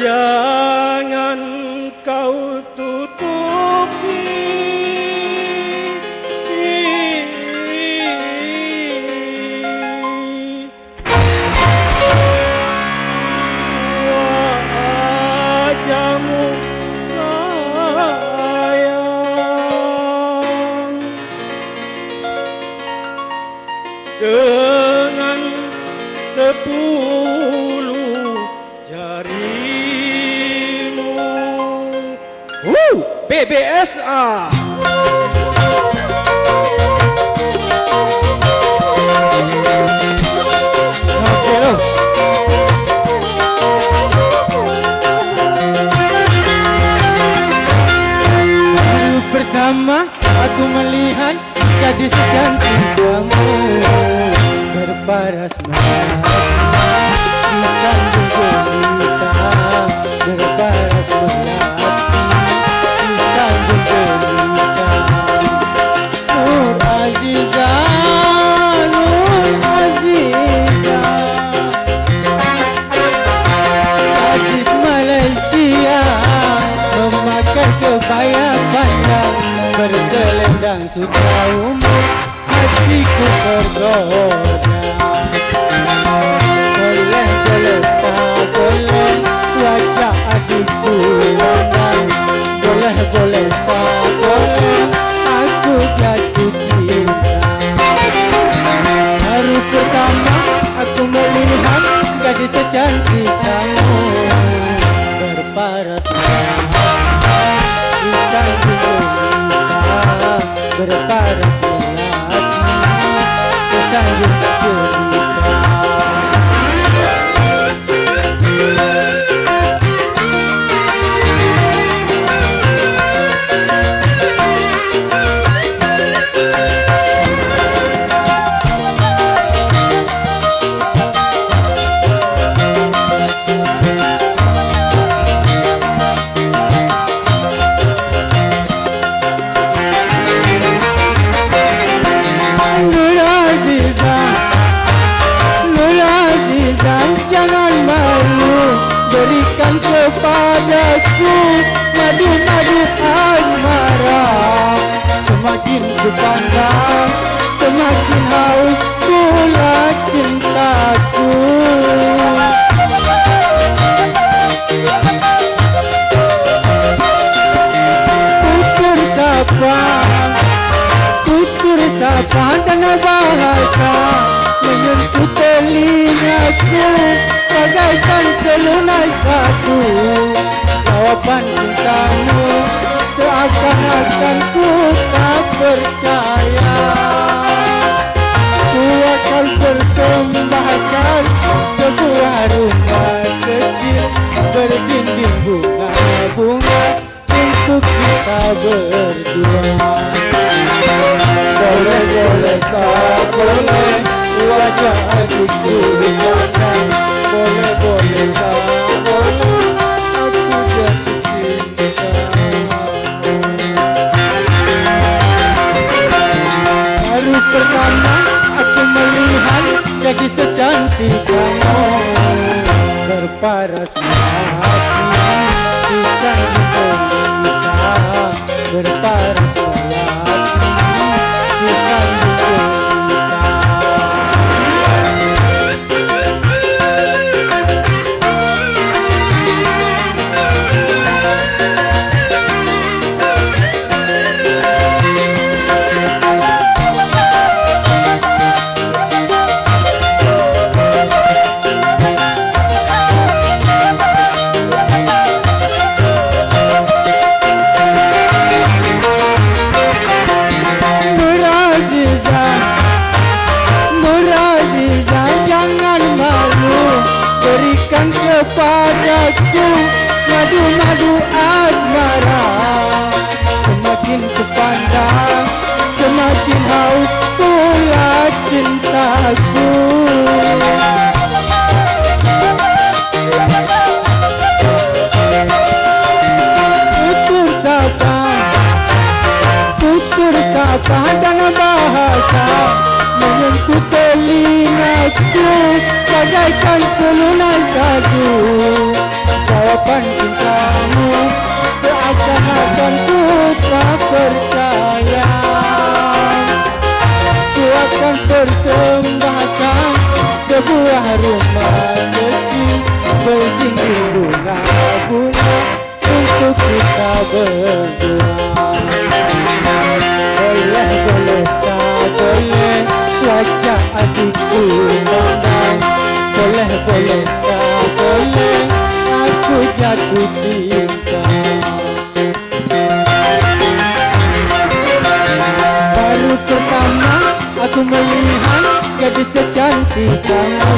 Jangan kau tutupi wajahmu sayang dengan 10 jarimu. BBSA. Baru pertama aku melihat gadis cantik kamu berparas melati di sanjung gelita, berparas melati di sanjung gelita. Nur Azizah, Nur Azizah, gadis Malaysia memakai kebaya panjang berselendang sutra umur, hatiku tergoda. Boleh tak boleh wajah adikku landang, boleh tak boleh aku jatuh cinta. Baru pertama aku melihat gadis secantik kamu berparas melati di sanjung gelita, berparas melati di sanjung gelita. Jangan malu, berikan kepadaku madu-madu asmara. Semakin kupandang, semakin haus pula cintaku. Tutur sapa dengan bahasa menyentuh telingaku bagaikan selunas satu. Jawaban cintamu seakan-akan ku tak percaya. Ku akan persembahkan sebuah rumah kecil berdinding bunga-bunga untuk kita berdua. Boleh tak boleh wajah adikku dipandang, boleh tak boleh aku jatuh cinta. Baru pertama aku melihat gadis secantik kamu berparas melati di sanjung gelita, berparas melati di sanjung gelita. Kepadaku madu-madu asmara. Semakin kupandang, semakin haus pula cintaku. Tutur sapa dengan bahasa menyentuh telingaku bagaikan selunas satu. jawaban cintamu seakan-akan ku tak percaya. Ku akan persembahkan sebuah rumah kecil berjingkir bunga-bunga untuk kita berdua. Boleh tak boleh wajah adikku memandang. Boleh tak boleh aku jatuh cinta. Baru pertama aku melihat gadis secantik kamu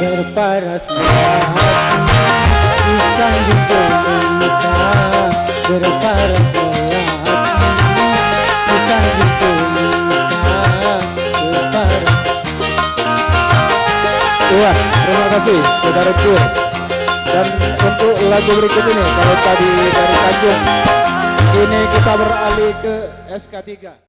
berparas melati di sanjung pelita. Berparas melati di sanjung pelita. Berparas. Wah, terima kasih saudaraku. Dan untuk lagu berikut ini, kalau tadi dari Tanjung, ini kita beralih ke SK3.